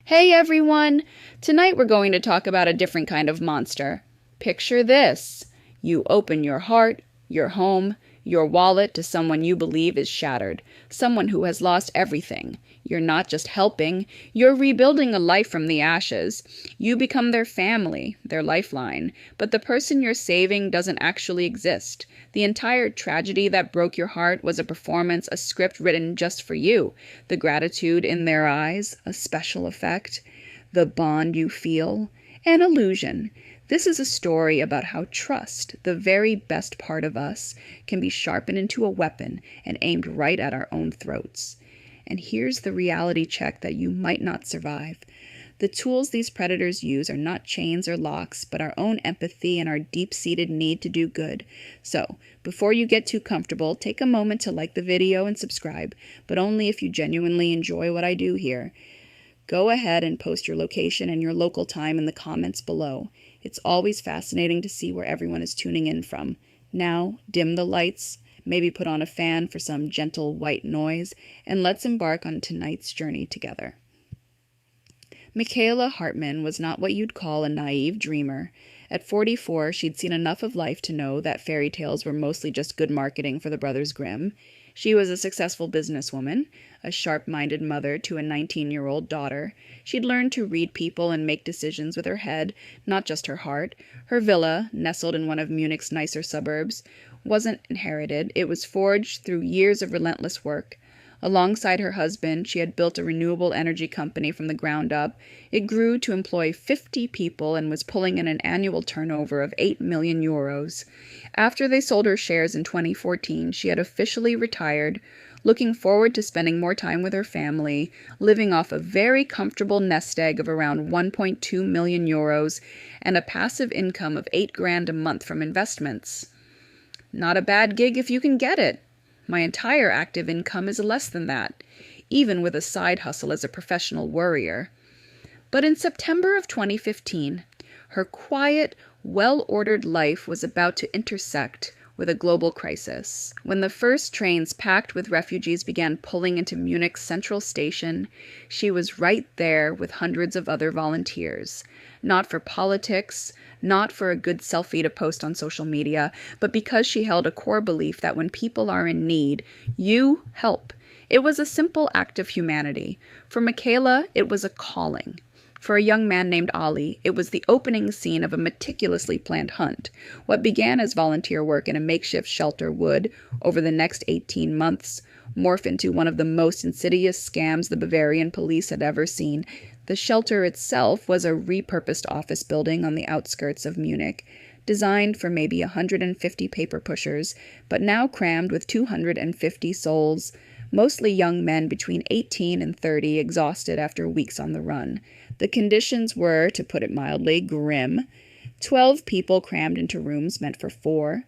Hey everyone! Tonight we're going to talk about a different kind of monster. Picture this. You open your heart, your home, your wallet to someone you believe is shattered, someone who has lost everything. You're not just helping, you're rebuilding a life from the ashes. You become their family, their lifeline, but the person you're saving doesn't actually exist. The entire tragedy that broke your heart was a performance, a script written just for you. The gratitude in their eyes, a special effect. The bond you feel, an illusion. This is a story about how trust, the very best part of us, can be sharpened into a weapon and aimed right at our own throats. And here's the reality check that you might not survive. The tools these predators use are not chains or locks, but our own empathy and our deep-seated need to do good. So, before you get too comfortable, take a moment to like the video and subscribe, but only if you genuinely enjoy what I do here. Go ahead and post your location and your local time in the comments below. It's always fascinating to see where everyone is tuning in from. Now, dim the lights, maybe put on a fan for some gentle white noise, and let's embark on tonight's journey together. Michaela Hartman was not what you'd call a naive dreamer. At 44, she'd seen enough of life to know that fairy tales were mostly just good marketing for the Brothers Grimm. She was a successful businesswoman, a sharp-minded mother to a 19-year-old daughter. She'd learned to read people and make decisions with her head, not just her heart. Her villa, nestled in one of Munich's nicer suburbs, wasn't inherited. It was forged through years of relentless work. Alongside her husband, she had built a renewable energy company from the ground up. It grew to employ 50 people and was pulling in an annual turnover of 8 million euros. After they sold her shares in 2014, she had officially retired, looking forward to spending more time with her family, living off a very comfortable nest egg of around 1.2 million euros and a passive income of 8 grand a month from investments. Not a bad gig if you can get it. My entire active income is less than that, even with a side hustle as a professional worrier. But in September of 2015, her quiet, well-ordered life was about to intersect with a global crisis. When the first trains packed with refugees began pulling into Munich's central station, she was right there with hundreds of other volunteers. Not for politics, not for a good selfie to post on social media, but because she held a core belief that when people are in need, you help. It was a simple act of humanity. For Michaela, it was a calling. For a young man named Ali, it was the opening scene of a meticulously planned hunt. What began as volunteer work in a makeshift shelter would, over the next 18 months, morph into one of the most insidious scams the Bavarian police had ever seen. The shelter itself was a repurposed office building on the outskirts of Munich, designed for maybe 150 paper pushers, but now crammed with 250 souls, mostly young men between 18 and 30, exhausted after weeks on the run. The conditions were, to put it mildly, grim. 12 people crammed into rooms meant for 4.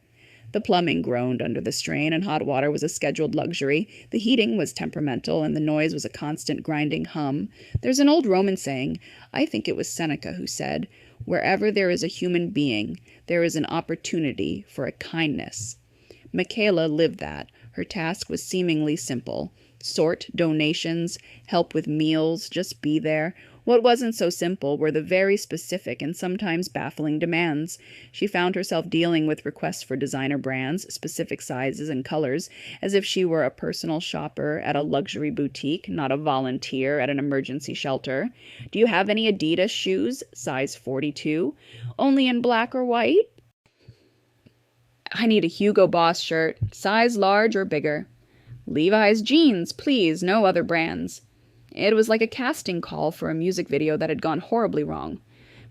The plumbing groaned under the strain, and hot water was a scheduled luxury. The heating was temperamental, and the noise was a constant grinding hum. There's an old Roman saying, I think it was Seneca who said, "Wherever there is a human being, there is an opportunity for a kindness." Michaela lived that. Her task was seemingly simple. Sort donations, help with meals, just be there. What wasn't so simple were the very specific and sometimes baffling demands. She found herself dealing with requests for designer brands, specific sizes and colors, as if she were a personal shopper at a luxury boutique, not a volunteer at an emergency shelter. Do you have any Adidas shoes? Size 42? Only in black or white? I need a Hugo Boss shirt, size large or bigger. Levi's jeans, please, no other brands. It was like a casting call for a music video that had gone horribly wrong.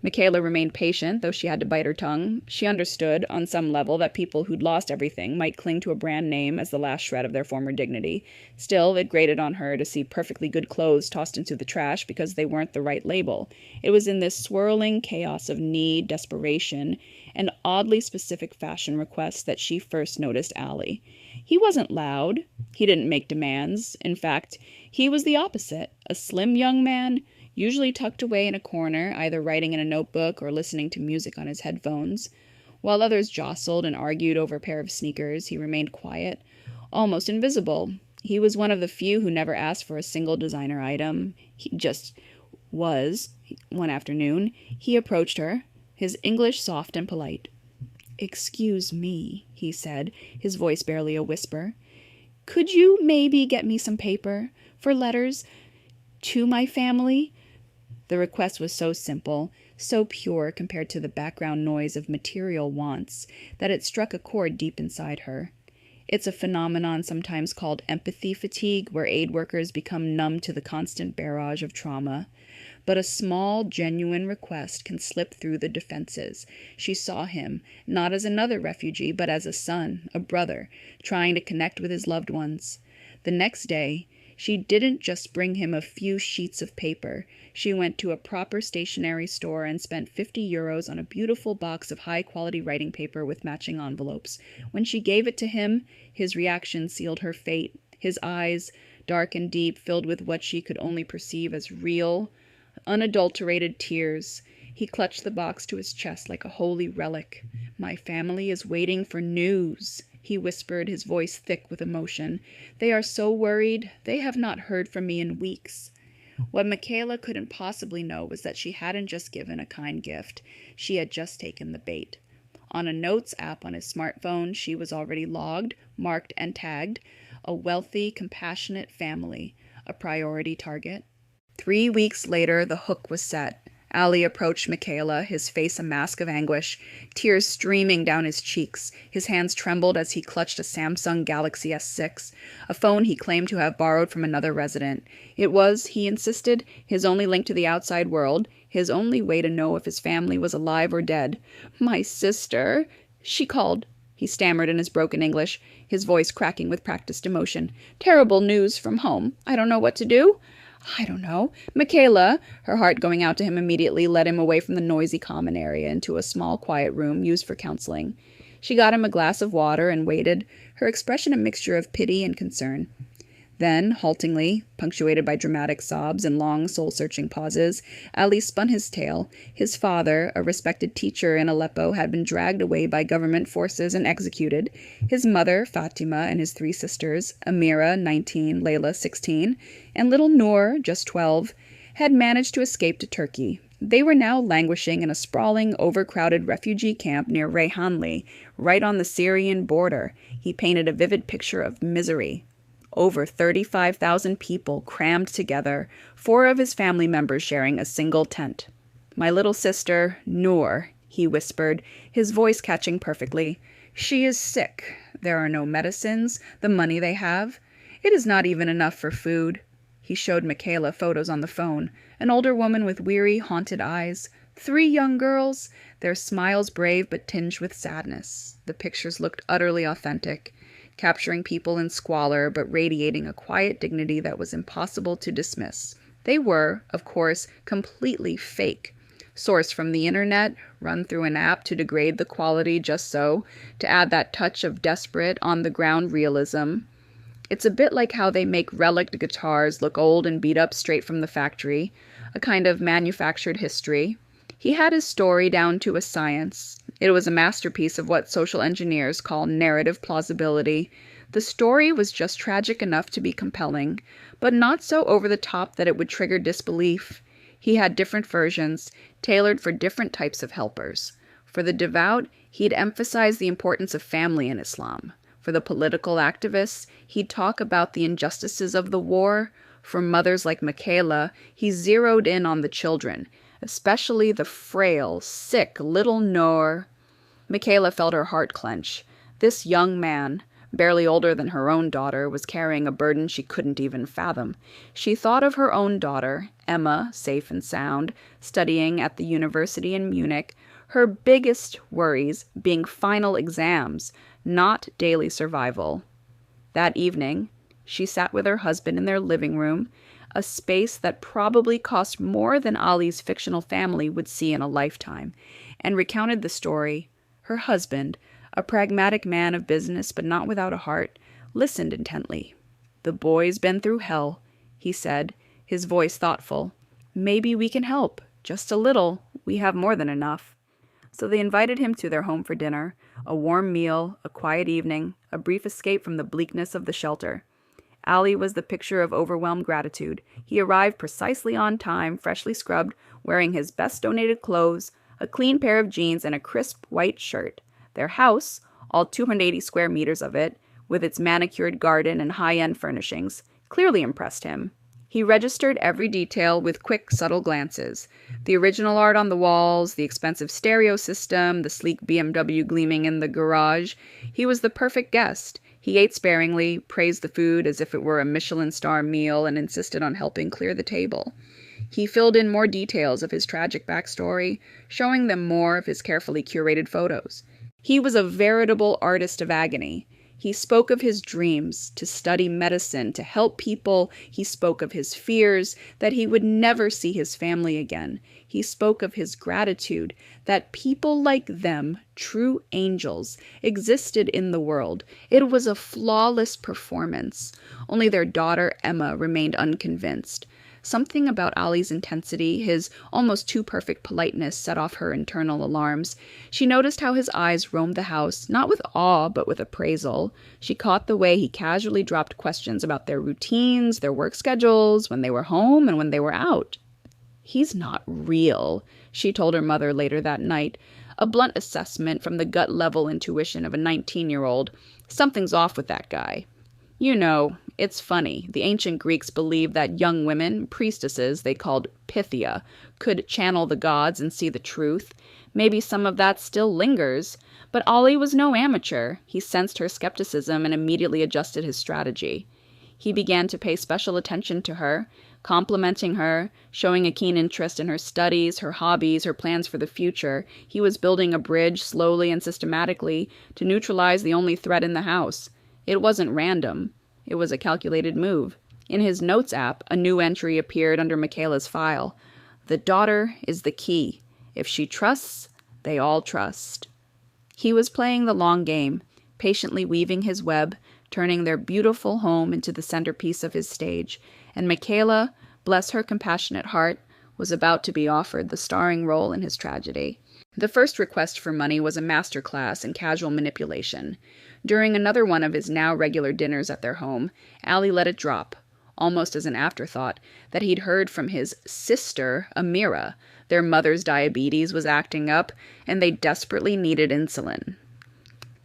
Michaela remained patient, though she had to bite her tongue. She understood, on some level, that people who'd lost everything might cling to a brand name as the last shred of their former dignity. Still, it grated on her to see perfectly good clothes tossed into the trash because they weren't the right label. It was in this swirling chaos of need, desperation, and oddly specific fashion requests that she first noticed Ali. He wasn't loud. He didn't make demands. In fact, he was the opposite. A slim young man, usually tucked away in a corner, either writing in a notebook or listening to music on his headphones. While others jostled and argued over a pair of sneakers, he remained quiet, almost invisible. He was one of the few who never asked for a single designer item. He just was, one afternoon, he approached her, his English soft and polite. "Excuse me," he said, his voice barely a whisper. "Could you maybe get me some paper for letters to my family?" The request was so simple, so pure compared to the background noise of material wants, that it struck a chord deep inside her. It's a phenomenon sometimes called empathy fatigue, where aid workers become numb to the constant barrage of trauma. But a small, genuine request can slip through the defenses. She saw him, not as another refugee, but as a son, a brother, trying to connect with his loved ones. The next day, she didn't just bring him a few sheets of paper. She went to a proper stationery store and spent 50 euros on a beautiful box of high-quality writing paper with matching envelopes. When she gave it to him, his reaction sealed her fate. His eyes, dark and deep, filled with what she could only perceive as real, unadulterated tears. He clutched the box to his chest like a holy relic. "My family is waiting for news," he whispered, his voice thick with emotion. "They are so worried. They have not heard from me in weeks." What Michaela couldn't possibly know was that she hadn't just given a kind gift. She had just taken the bait. On a notes app on his smartphone, she was already logged, marked, and tagged. A wealthy, compassionate family, a priority target. 3 weeks later, the hook was set. Ali approached Michaela, his face a mask of anguish, tears streaming down his cheeks. His hands trembled as he clutched a Samsung Galaxy S6, a phone he claimed to have borrowed from another resident. It was, he insisted, his only link to the outside world, his only way to know if his family was alive or dead. "My sister," she called. He stammered in his broken English, his voice cracking with practiced emotion. "Terrible news from home. I don't know what to do." "I don't know." Michaela, her heart going out to him immediately, led him away from the noisy common area into a small, quiet room used for counseling. She got him a glass of water and waited, her expression a mixture of pity and concern. Then, haltingly, punctuated by dramatic sobs and long, soul-searching pauses, Ali spun his tale. His father, a respected teacher in Aleppo, had been dragged away by government forces and executed. His mother, Fatima, and his 3 sisters, Amira, 19, Layla, 16, and little Noor, just 12, had managed to escape to Turkey. They were now languishing in a sprawling, overcrowded refugee camp near Reyhanli, right on the Syrian border. He painted a vivid picture of misery. Over 35,000 people crammed together, 4 of his family members sharing a single tent. "My little sister, Noor," he whispered, his voice catching perfectly. "She is sick. There are no medicines, the money they have. It is not even enough for food." He showed Michaela photos on the phone, an older woman with weary, haunted eyes, 3 young girls, their smiles brave but tinged with sadness. The pictures looked utterly authentic, capturing people in squalor, but radiating a quiet dignity that was impossible to dismiss. They were, of course, completely fake, sourced from the internet, run through an app to degrade the quality just so, to add that touch of desperate, on-the-ground realism. It's a bit like how they make relict guitars look old and beat up straight from the factory, a kind of manufactured history. He had his story down to a science. It was a masterpiece of what social engineers call narrative plausibility. The story was just tragic enough to be compelling, but not so over the top that it would trigger disbelief. He had different versions, tailored for different types of helpers. For the devout, he'd emphasize the importance of family in Islam. For the political activists, he'd talk about the injustices of the war. For mothers like Michaela, he zeroed in on the children, especially the frail, sick little Noor. Michaela felt her heart clench. This young man, barely older than her own daughter, was carrying a burden she couldn't even fathom. She thought of her own daughter, Emma, safe and sound, studying at the university in Munich, her biggest worries being final exams, not daily survival. That evening, she sat with her husband in their living room, a space that probably cost more than Ali's fictional family would see in a lifetime, and recounted the story. Her husband, a pragmatic man of business but not without a heart, listened intently. "The boy's been through hell," he said, his voice thoughtful. "Maybe we can help, just a little. We have more than enough." So they invited him to their home for dinner, a warm meal, a quiet evening, a brief escape from the bleakness of the shelter. Ali was the picture of overwhelmed gratitude. He arrived precisely on time, freshly scrubbed, wearing his best donated clothes, a clean pair of jeans, and a crisp white shirt. Their house, all 280 square meters of it, with its manicured garden and high-end furnishings, clearly impressed him. He registered every detail with quick, subtle glances. The original art on the walls, the expensive stereo system, the sleek BMW gleaming in the garage. He was the perfect guest. He ate sparingly, praised the food as if it were a Michelin star meal, and insisted on helping clear the table. He filled in more details of his tragic backstory, showing them more of his carefully curated photos. He was a veritable artist of agony. He spoke of his dreams, to study medicine, to help people. He spoke of his fears, that he would never see his family again. He spoke of his gratitude, that people like them, true angels, existed in the world. It was a flawless performance. Only their daughter, Emma, remained unconvinced. Something about Ali's intensity, his almost too perfect politeness, set off her internal alarms. She noticed how his eyes roamed the house, not with awe, but with appraisal. She caught the way he casually dropped questions about their routines, their work schedules, when they were home and when they were out. "He's not real," she told her mother later that night, a blunt assessment from the gut-level intuition of a 19-year-old. "Something's off with that guy. You know, it's funny. The ancient Greeks believed that young women, priestesses they called Pythia, could channel the gods and see the truth. Maybe some of that still lingers. But Ali was no amateur. He sensed her skepticism and immediately adjusted his strategy. He began to pay special attention to her, complimenting her, showing a keen interest in her studies, her hobbies, her plans for the future. He was building a bridge slowly and systematically to neutralize the only threat in the house. It wasn't random. It was a calculated move. In his notes app, a new entry appeared under Michaela's file. "The daughter is the key. If she trusts, they all trust." He was playing the long game, patiently weaving his web, turning their beautiful home into the centerpiece of his stage, and Michaela, bless her compassionate heart, was about to be offered the starring role in his tragedy. The first request for money was a master class in casual manipulation. During another one of his now regular dinners at their home, Ali let it drop, almost as an afterthought, that he'd heard from his sister, Amira. Their mother's diabetes was acting up, and they desperately needed insulin.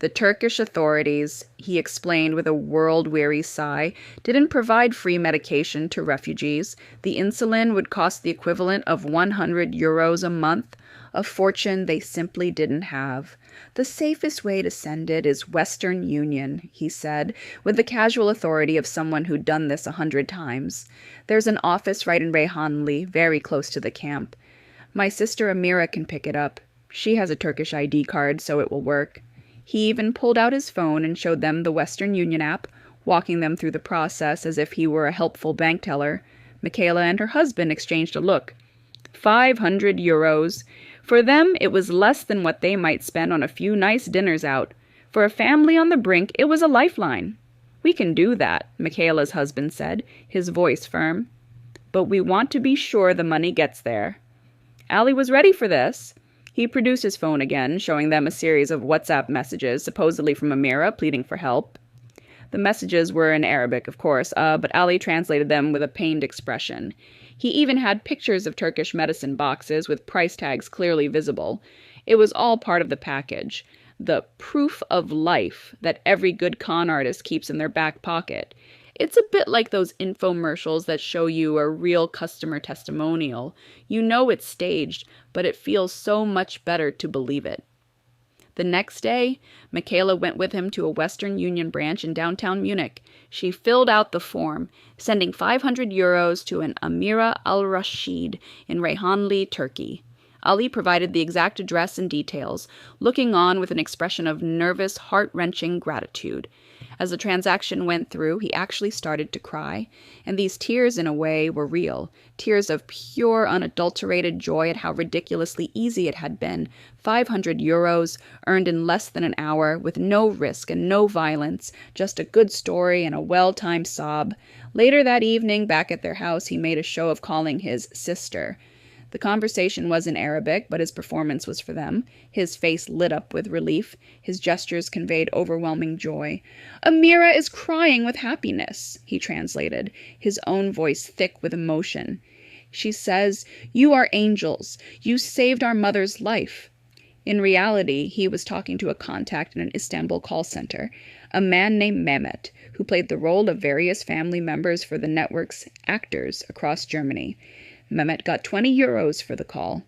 The Turkish authorities, he explained with a world-weary sigh, didn't provide free medication to refugees. The insulin would cost the equivalent of 100 euros a month, a fortune they simply didn't have. "The safest way to send it is Western Union," he said, with the casual authority of someone who'd done this 100 times. "There's an office right in Reyhanli, very close to the camp. My sister Amira can pick it up. She has a Turkish ID card, so it will work." He even pulled out his phone and showed them the Western Union app, walking them through the process as if he were a helpful bank teller. Michaela and her husband exchanged a look. 500 euros. For them, it was less than what they might spend on a few nice dinners out. For a family on the brink, it was a lifeline. "We can do that," Michaela's husband said, his voice firm. "But we want to be sure the money gets there." Ali was ready for this. He produced his phone again, showing them a series of WhatsApp messages, supposedly from Amira, pleading for help. The messages were in Arabic, of course, but Ali translated them with a pained expression. He even had pictures of Turkish medicine boxes with price tags clearly visible. It was all part of the package. The proof of life that every good con artist keeps in their back pocket. It's a bit like those infomercials that show you a real customer testimonial. You know it's staged, but it feels so much better to believe it. The next day, Michaela went with him to a Western Union branch in downtown Munich. She filled out the form, sending 500 euros to an Amira al-Rashid in Reyhanli, Turkey. Ali provided the exact address and details, looking on with an expression of nervous, heart-wrenching gratitude. As the transaction went through, he actually started to cry, and these tears, in a way, were real, tears of pure, unadulterated joy at how ridiculously easy it had been. 500 euros, earned in less than an hour, with no risk and no violence, just a good story and a well-timed sob. Later that evening, back at their house, he made a show of calling his sister. The conversation was in Arabic, but his performance was for them. His face lit up with relief. His gestures conveyed overwhelming joy. "Amira is crying with happiness," he translated, his own voice thick with emotion. "She says, 'You are angels. You saved our mother's life.'" In reality, he was talking to a contact in an Istanbul call center, a man named Mehmet, who played the role of various family members for the network's actors across Germany. Mehmet got 20 euros for the call.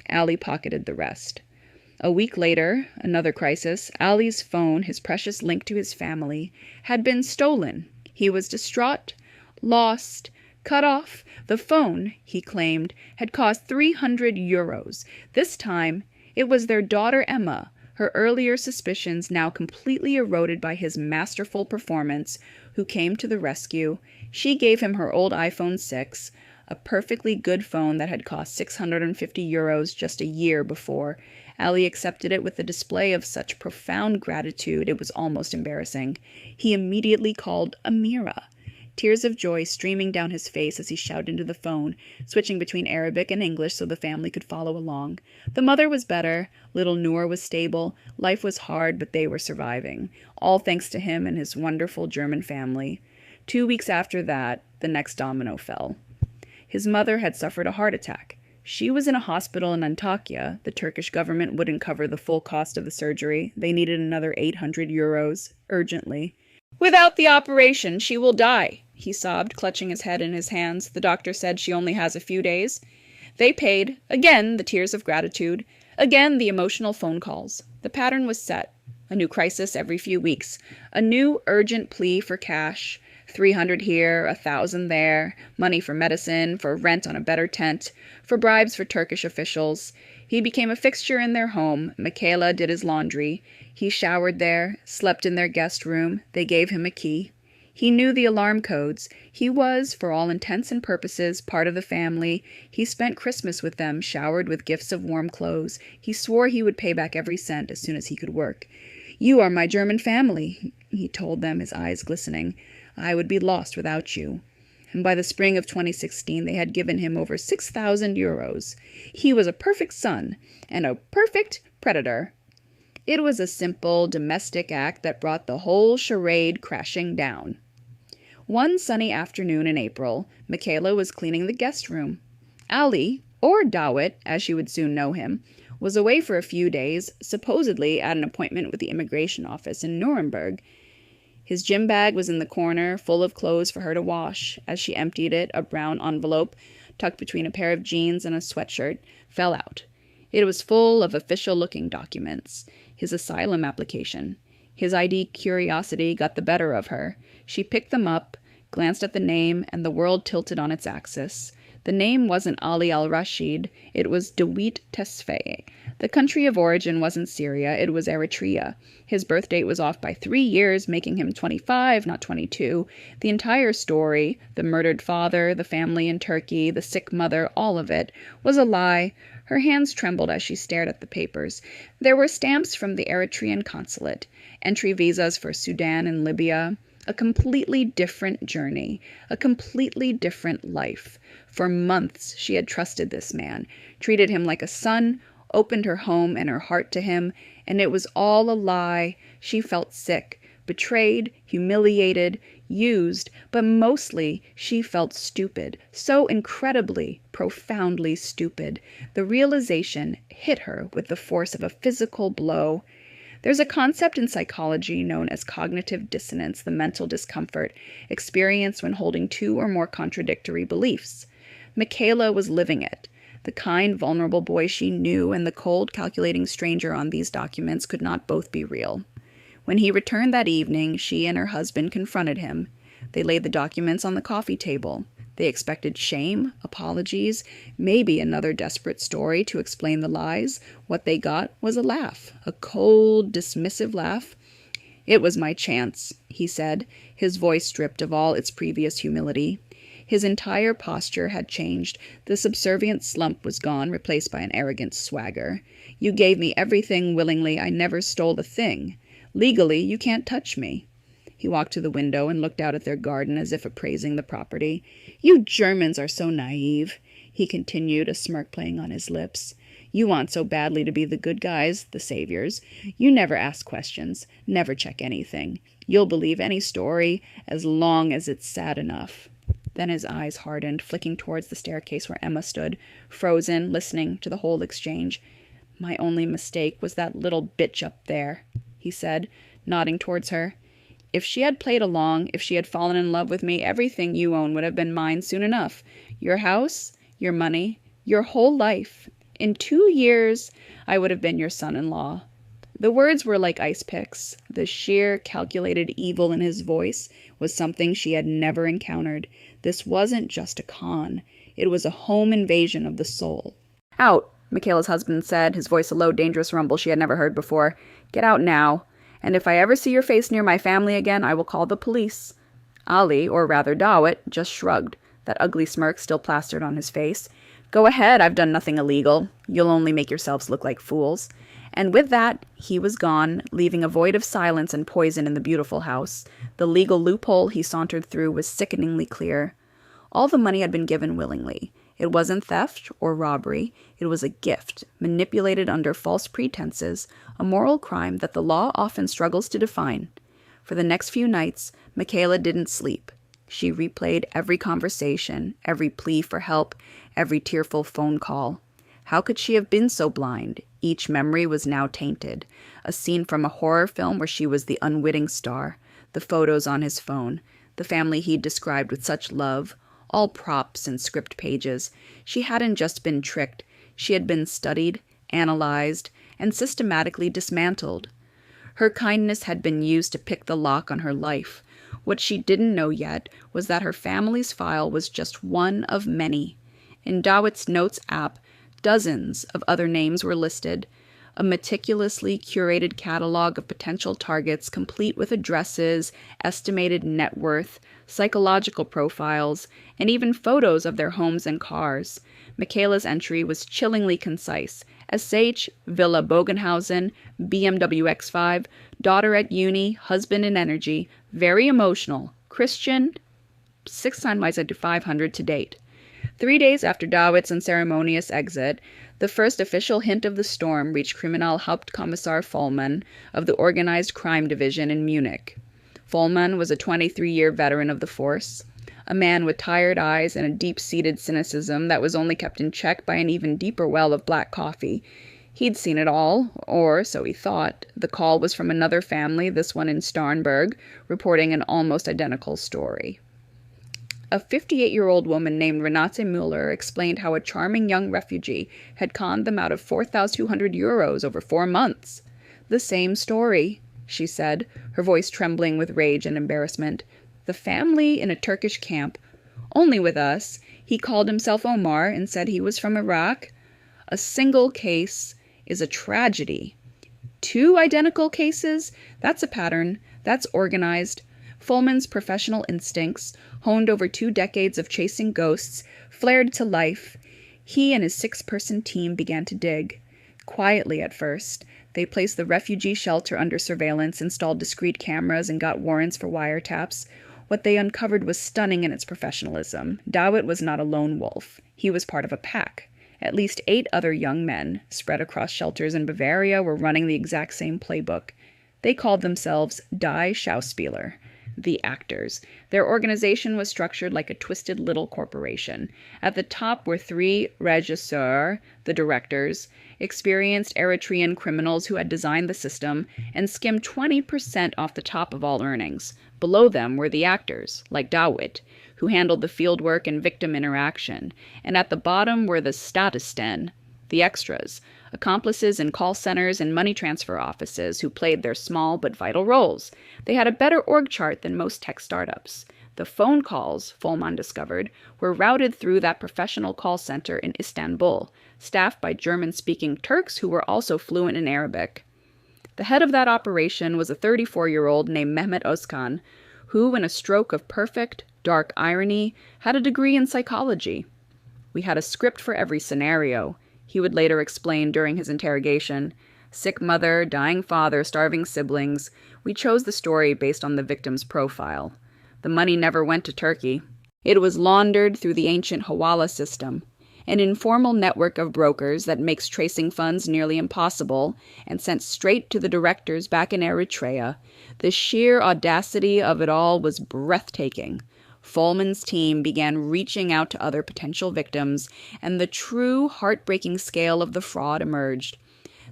Ali pocketed the rest. A week later, another crisis. Ali's phone, his precious link to his family, had been stolen. He was distraught, lost, cut off. The phone, he claimed, had cost 300 euros. This time, it was their daughter Emma, her earlier suspicions now completely eroded by his masterful performance, who came to the rescue. She gave him her old iPhone 6, a perfectly good phone that had cost 650 euros just a year before. Ali accepted it with a display of such profound gratitude it was almost embarrassing. He immediately called Amira, tears of joy streaming down his face as he shouted into the phone, switching between Arabic and English so the family could follow along. The mother was better, little Noor was stable, life was hard, but they were surviving, all thanks to him and his wonderful German family. 2 weeks after that, the next domino fell. His mother had suffered a heart attack. She was in a hospital in Antakya. The Turkish government wouldn't cover the full cost of the surgery. They needed another 800 euros, urgently. "Without the operation, she will die," he sobbed, clutching his head in his hands. The doctor said she only has a few days. They paid. Again, the tears of gratitude. Again, the emotional phone calls. The pattern was set. A new crisis every few weeks. A new urgent plea for cash. 300 here, 1,000 there. Money for medicine, for rent on a better tent, for bribes for Turkish officials. He became a fixture in their home. Michaela did his laundry. He showered there, slept in their guest room. They gave him a key. He knew the alarm codes. He was, for all intents and purposes, part of the family. He spent Christmas with them, showered with gifts of warm clothes. He swore he would pay back every cent as soon as he could work. "You are my German family," he told them, his eyes glistening. "I would be lost without you." And by the spring of 2016, they had given him over 6,000 euros. He was a perfect son and a perfect predator. It was a simple, domestic act that brought the whole charade crashing down. One sunny afternoon in April, Michaela was cleaning the guest room. Ali, or Dawit, as she would soon know him, was away for a few days, supposedly at an appointment with the immigration office in Nuremberg. His gym bag was in the corner, full of clothes for her to wash. As she emptied it, a brown envelope, tucked between a pair of jeans and a sweatshirt, fell out. It was full of official-looking documents. His asylum application. His ID curiosity got the better of her. She picked them up, glanced at the name, and the world tilted on its axis. The name wasn't Ali al-Rashid, it was Dawit Tesfaye. The country of origin wasn't Syria, it was Eritrea. His birth date was off by 3 years, making him 25, not 22. The entire story, the murdered father, the family in Turkey, the sick mother, all of it, was a lie. Her hands trembled as she stared at the papers. There were stamps from the Eritrean consulate, entry visas for Sudan and Libya. A completely different journey, a completely different life. For months she had trusted this man, treated him like a son, opened her home and her heart to him, and it was all a lie. She felt sick, betrayed, humiliated, used, but mostly she felt stupid, so incredibly, profoundly stupid. The realization hit her with the force of a physical blow. There's a concept in psychology known as cognitive dissonance, the mental discomfort experienced when holding two or more contradictory beliefs. Michaela was living it. The kind, vulnerable boy she knew and the cold, calculating stranger on these documents could not both be real. When he returned that evening, she and her husband confronted him. They laid the documents on the coffee table. They expected shame, apologies, maybe another desperate story to explain the lies. What they got was a laugh, a cold, dismissive laugh. "It was my chance," he said, his voice stripped of all its previous humility. His entire posture had changed. The subservient slump was gone, replaced by an arrogant swagger. "You gave me everything willingly. I never stole a thing. Legally, you can't touch me." He walked to the window and looked out at their garden as if appraising the property. "You Germans are so naive." he continued, a smirk playing on his lips. "You want so badly to be the good guys, the saviors. You never ask questions, never check anything. You'll believe any story as long as it's sad enough." Then his eyes hardened, flicking towards the staircase where Emma stood, frozen, listening to the whole exchange. "My only mistake was that little bitch up there," he said, nodding towards her. "If she had played along, if she had fallen in love with me, everything you own would have been mine soon enough. Your house, your money, your whole life. In 2 years, I would have been your son-in-law." The words were like ice picks. The sheer, calculated evil in his voice was something she had never encountered. This wasn't just a con. It was a home invasion of the soul. "Out," Michaela's husband said, his voice a low, dangerous rumble she had never heard before. "Get out now. And if I ever see your face near my family again, I will call the police." Ali, or rather Dawit, just shrugged, that ugly smirk still plastered on his face. "Go ahead, I've done nothing illegal. You'll only make yourselves look like fools." And with that, he was gone, leaving a void of silence and poison in the beautiful house. The legal loophole he sauntered through was sickeningly clear. All the money had been given willingly. It wasn't theft or robbery. It was a gift, manipulated under false pretenses, a moral crime that the law often struggles to define. For the next few nights, Michaela didn't sleep. She replayed every conversation, every plea for help, every tearful phone call. How could she have been so blind? Each memory was now tainted. A scene from a horror film where she was the unwitting star. The photos on his phone. The family he'd described with such love. All props and script pages. She hadn't just been tricked. She had been studied, analyzed, and systematically dismantled. Her kindness had been used to pick the lock on her life. What she didn't know yet was that her family's file was just one of many. In Dawit's Notes app, dozens of other names were listed, a meticulously curated catalog of potential targets complete with addresses, estimated net worth, psychological profiles, and even photos of their homes and cars. Michaela's entry was chillingly concise. SH, Villa Bogenhausen, BMW X5, daughter at uni, husband in energy, very emotional, Christian, 6 times to 500 to date. 3 days after Dawit's unceremonious exit, the first official hint of the storm reached Kriminalhauptkommissar Vollmann of the Organized Crime Division in Munich. Vollmann was a 23-year veteran of the force, a man with tired eyes and a deep-seated cynicism that was only kept in check by an even deeper well of black coffee. He'd seen it all, or so he thought. The call was from another family, this one in Starnberg, reporting an almost identical story. A 58-year-old woman named Renate Müller explained how a charming young refugee had conned them out of 4,200 euros over 4 months. "The same story," she said, her voice trembling with rage and embarrassment. "The family in a Turkish camp. Only with us. He called himself Omar and said he was from Iraq. A single case is a tragedy. 2 identical cases? That's a pattern. That's organized." Vollmann's professional instincts, honed over 2 decades of chasing ghosts, flared to life. He and his 6-person team began to dig. Quietly at first, they placed the refugee shelter under surveillance, installed discreet cameras, and got warrants for wiretaps. What they uncovered was stunning in its professionalism. Dawit was not a lone wolf. He was part of a pack. At least 8 other young men, spread across shelters in Bavaria, were running the exact same playbook. They called themselves Die Schauspieler, the actors. Their organization was structured like a twisted little corporation. At the top were 3 regisseurs, the directors, experienced Eritrean criminals who had designed the system and skimmed 20% off the top of all earnings. Below them were the actors, like Dawit, who handled the fieldwork and victim interaction. And at the bottom were the Statisten, the extras, accomplices in call centers and money transfer offices who played their small but vital roles. They had a better org chart than most tech startups. The phone calls, Vollmann discovered, were routed through that professional call center in Istanbul, staffed by German-speaking Turks who were also fluent in Arabic. The head of that operation was a 34-year-old named Mehmet Özkan, who, in a stroke of perfect, dark irony, had a degree in psychology. "We had a script for every scenario," he would later explain during his interrogation. "Sick mother, dying father, starving siblings. We chose the story based on the victim's profile. The money never went to Turkey. It was laundered through the ancient Hawala system. an informal network of brokers that makes tracing funds nearly impossible and sent straight to the directors back in Eritrea. The sheer audacity of it all was breathtaking. Folman's team began reaching out to other potential victims, and the true heartbreaking scale of the fraud emerged.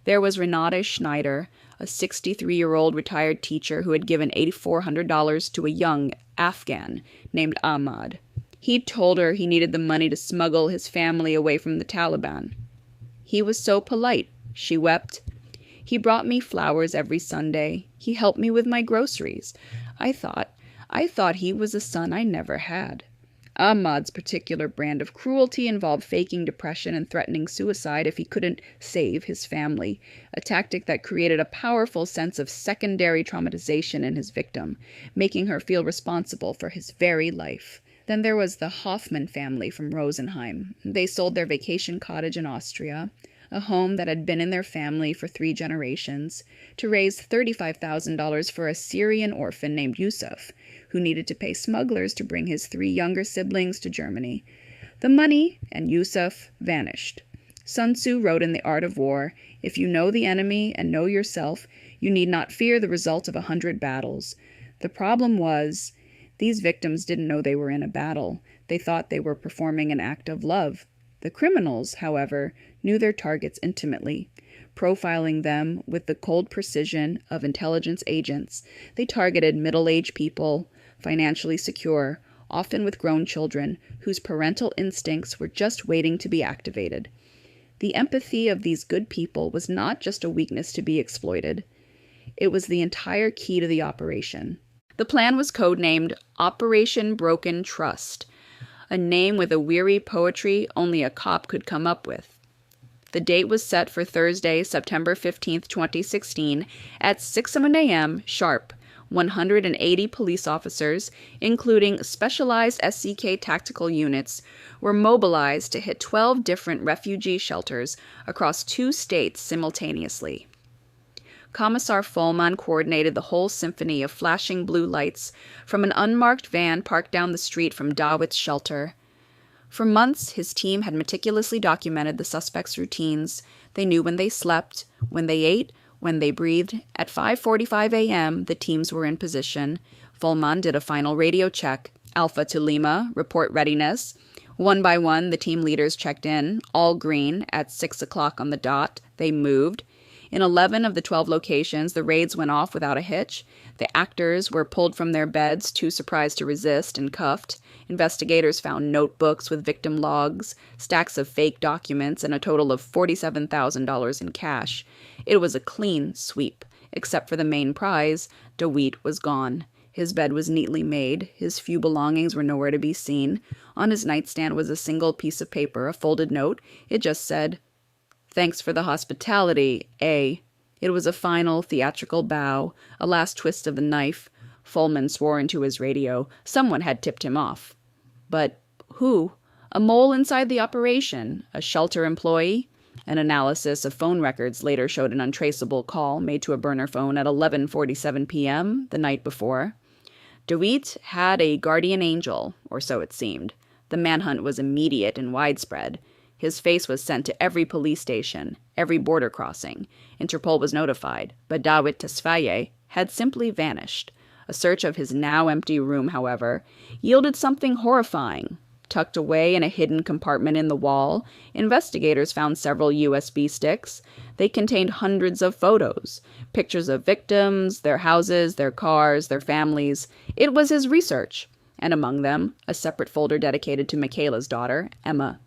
There was Renate Schneider, a 63-year-old retired teacher who had given $8,400 to a young Afghan named Ahmad. He'd told her he needed the money to smuggle his family away from the Taliban. He was so polite, she wept. He brought me flowers every Sunday. He helped me with my groceries. I thought he was a son I never had. Ahmad's particular brand of cruelty involved faking depression and threatening suicide if he couldn't save his family, a tactic that created a powerful sense of secondary traumatization in his victim, making her feel responsible for his very life. Then there was the Hoffman family from Rosenheim. They sold their vacation cottage in Austria, a home that had been in their family for 3 generations, to raise $35,000 for a Syrian orphan named Yusuf, who needed to pay smugglers to bring his 3 younger siblings to Germany. The money and Yusuf vanished. Sun Tzu wrote in The Art of War, "If you know the enemy and know yourself, you need not fear the result of 100 battles." The problem was, these victims didn't know they were in a battle. They thought they were performing an act of love. The criminals, however, knew their targets intimately. Profiling them with the cold precision of intelligence agents, they targeted middle-aged people, financially secure, often with grown children, whose parental instincts were just waiting to be activated. The empathy of these good people was not just a weakness to be exploited. It was the entire key to the operation. The plan was codenamed Operation Broken Trust, a name with a weary poetry only a cop could come up with. The date was set for Thursday, September 15, 2016, at 6 a.m. sharp. 180 police officers, including specialized SCK tactical units, were mobilized to hit 12 different refugee shelters across 2 states simultaneously. Commissar Folman coordinated the whole symphony of flashing blue lights from an unmarked van parked down the street from Dawitt's shelter. For months, his team had meticulously documented the suspects' routines. They knew when they slept, when they ate, when they breathed. At 5:45 a.m., the teams were in position. Folman did a final radio check. Alpha to Lima, report readiness. One by one, the team leaders checked in, all green. At 6 o'clock on the dot, they moved. In 11 of the 12 locations, the raids went off without a hitch. The actors were pulled from their beds, too surprised to resist, and cuffed. Investigators found notebooks with victim logs, stacks of fake documents, and a total of $47,000 in cash. It was a clean sweep. Except for the main prize, DeWitt was gone. His bed was neatly made. His few belongings were nowhere to be seen. On his nightstand was a single piece of paper, a folded note. It just said, "Thanks for the hospitality, A." It was a final theatrical bow, a last twist of the knife. Folman swore into his radio. Someone had tipped him off. But who? A mole inside the operation? A shelter employee? An analysis of phone records later showed an untraceable call made to a burner phone at 11:47 p.m. the night before. DeWitt had a guardian angel, or so it seemed. The manhunt was immediate and widespread. His face was sent to every police station, every border crossing. Interpol was notified, but Dawit Tesfaye had simply vanished. A search of his now empty room, however, yielded something horrifying. Tucked away in a hidden compartment in the wall, investigators found several USB sticks. They contained hundreds of photos, pictures of victims, their houses, their cars, their families. It was his research, and among them, a separate folder dedicated to Michaela's daughter, Emma.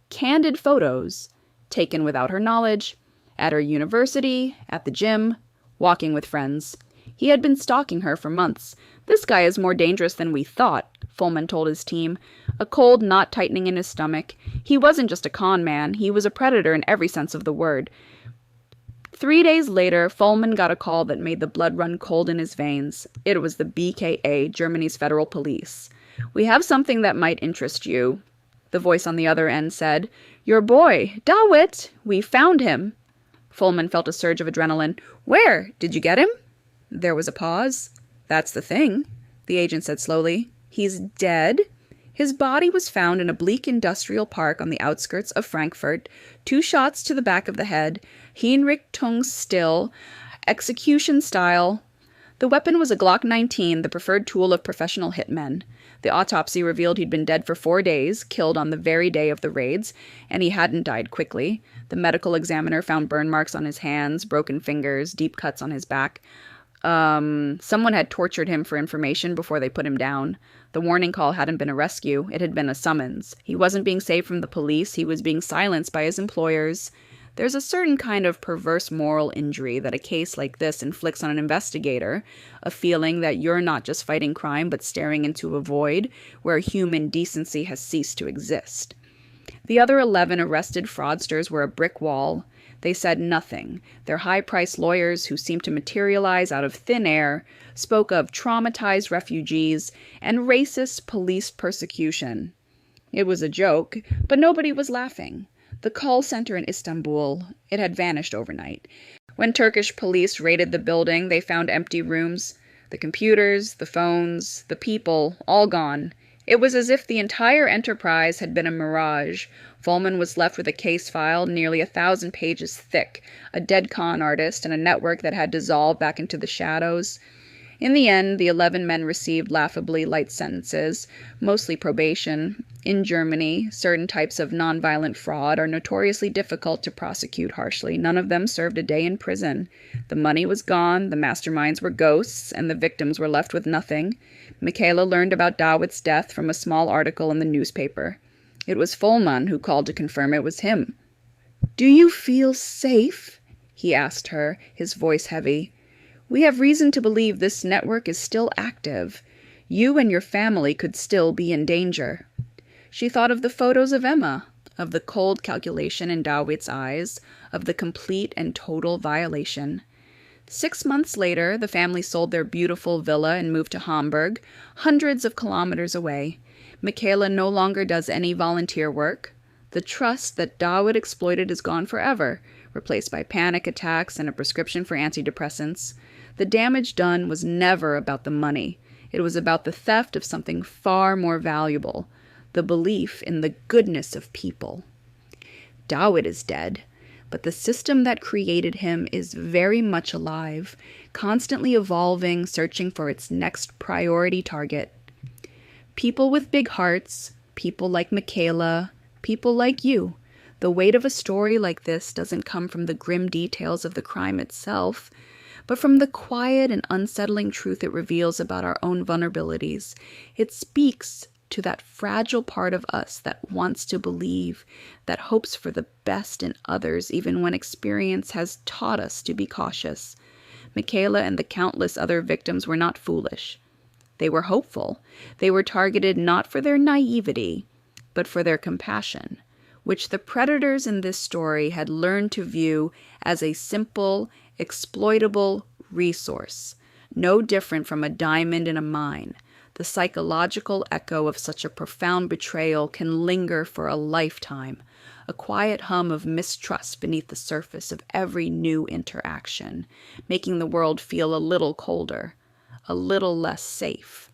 Candid photos, taken without her knowledge, at her university, at the gym, walking with friends. He had been stalking her for months. "This guy is more dangerous than we thought," Folman told his team, a cold knot tightening in his stomach. He wasn't just a con man, he was a predator in every sense of the word. 3 days later, Folman got a call that made the blood run cold in his veins. It was the BKA, Germany's federal police. "We have something that might interest you," the voice on the other end said. "Your boy, Dawit! We found him." Folman felt a surge of adrenaline. "Where? Did you get him?" There was a pause. "That's the thing," the agent said slowly. "He's dead." His body was found in a bleak industrial park on the outskirts of Frankfurt, 2 shots to the back of the head, Hinrichtungsstill, execution style. The weapon was a Glock 19, the preferred tool of professional hitmen. The autopsy revealed he'd been dead for 4 days, killed on the very day of the raids, and he hadn't died quickly. The medical examiner found burn marks on his hands, broken fingers, deep cuts on his back. Someone had tortured him for information before they put him down. The warning call hadn't been a rescue, it had been a summons. He wasn't being saved from the police, he was being silenced by his employers. There's a certain kind of perverse moral injury that a case like this inflicts on an investigator, a feeling that you're not just fighting crime but staring into a void where human decency has ceased to exist. The other 11 arrested fraudsters were a brick wall. They said nothing. Their high-priced lawyers, who seemed to materialize out of thin air, spoke of traumatized refugees and racist police persecution. It was a joke, but nobody was laughing. The call center in Istanbul, it had vanished overnight. When Turkish police raided the building, they found empty rooms. The computers, the phones, the people, all gone. It was as if the entire enterprise had been a mirage. Volman was left with a case file nearly 1,000 pages thick, a dead con artist, and a network that had dissolved back into the shadows. In the end, the 11 men received laughably light sentences, mostly probation. In Germany, certain types of nonviolent fraud are notoriously difficult to prosecute harshly. None of them served a day in prison. The money was gone, the masterminds were ghosts, and the victims were left with nothing. Michaela learned about Dawood's death from a small article in the newspaper. It was Volman who called to confirm it was him. "Do you feel safe?" he asked her, his voice heavy. "We have reason to believe this network is still active. You and your family could still be in danger." She thought of the photos of Emma, of the cold calculation in Dawood's eyes, of the complete and total violation. 6 months later, the family sold their beautiful villa and moved to Hamburg, hundreds of kilometers away. Michaela no longer does any volunteer work. The trust that Dawood exploited is gone forever, replaced by panic attacks and a prescription for antidepressants. The damage done was never about the money. It was about the theft of something far more valuable, the belief in the goodness of people. Dawood is dead, but the system that created him is very much alive, constantly evolving, searching for its next priority target. People with big hearts, people like Michaela, people like you. The weight of a story like this doesn't come from the grim details of the crime itself, but from the quiet and unsettling truth it reveals about our own vulnerabilities. It speaks to that fragile part of us that wants to believe, that hopes for the best in others even when experience has taught us to be cautious. Michaela and the countless other victims were not foolish. They were hopeful. They were targeted not for their naivety, but for their compassion, which the predators in this story had learned to view as a simple, exploitable resource, no different from a diamond in a mine. The psychological echo of such a profound betrayal can linger for a lifetime, a quiet hum of mistrust beneath the surface of every new interaction, making the world feel a little colder, a little less safe.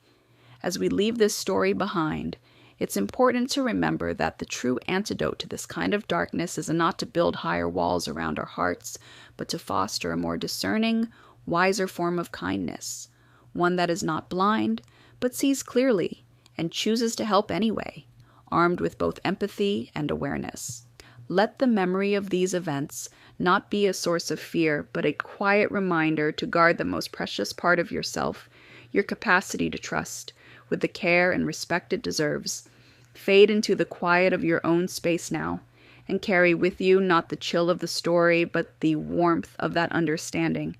As we leave this story behind, it's important to remember that the true antidote to this kind of darkness is not to build higher walls around our hearts, but to foster a more discerning, wiser form of kindness, one that is not blind, but sees clearly and chooses to help anyway, armed with both empathy and awareness. Let the memory of these events not be a source of fear, but a quiet reminder to guard the most precious part of yourself, your capacity to trust, with the care and respect it deserves. Fade into the quiet of your own space now, and carry with you not the chill of the story, but the warmth of that understanding.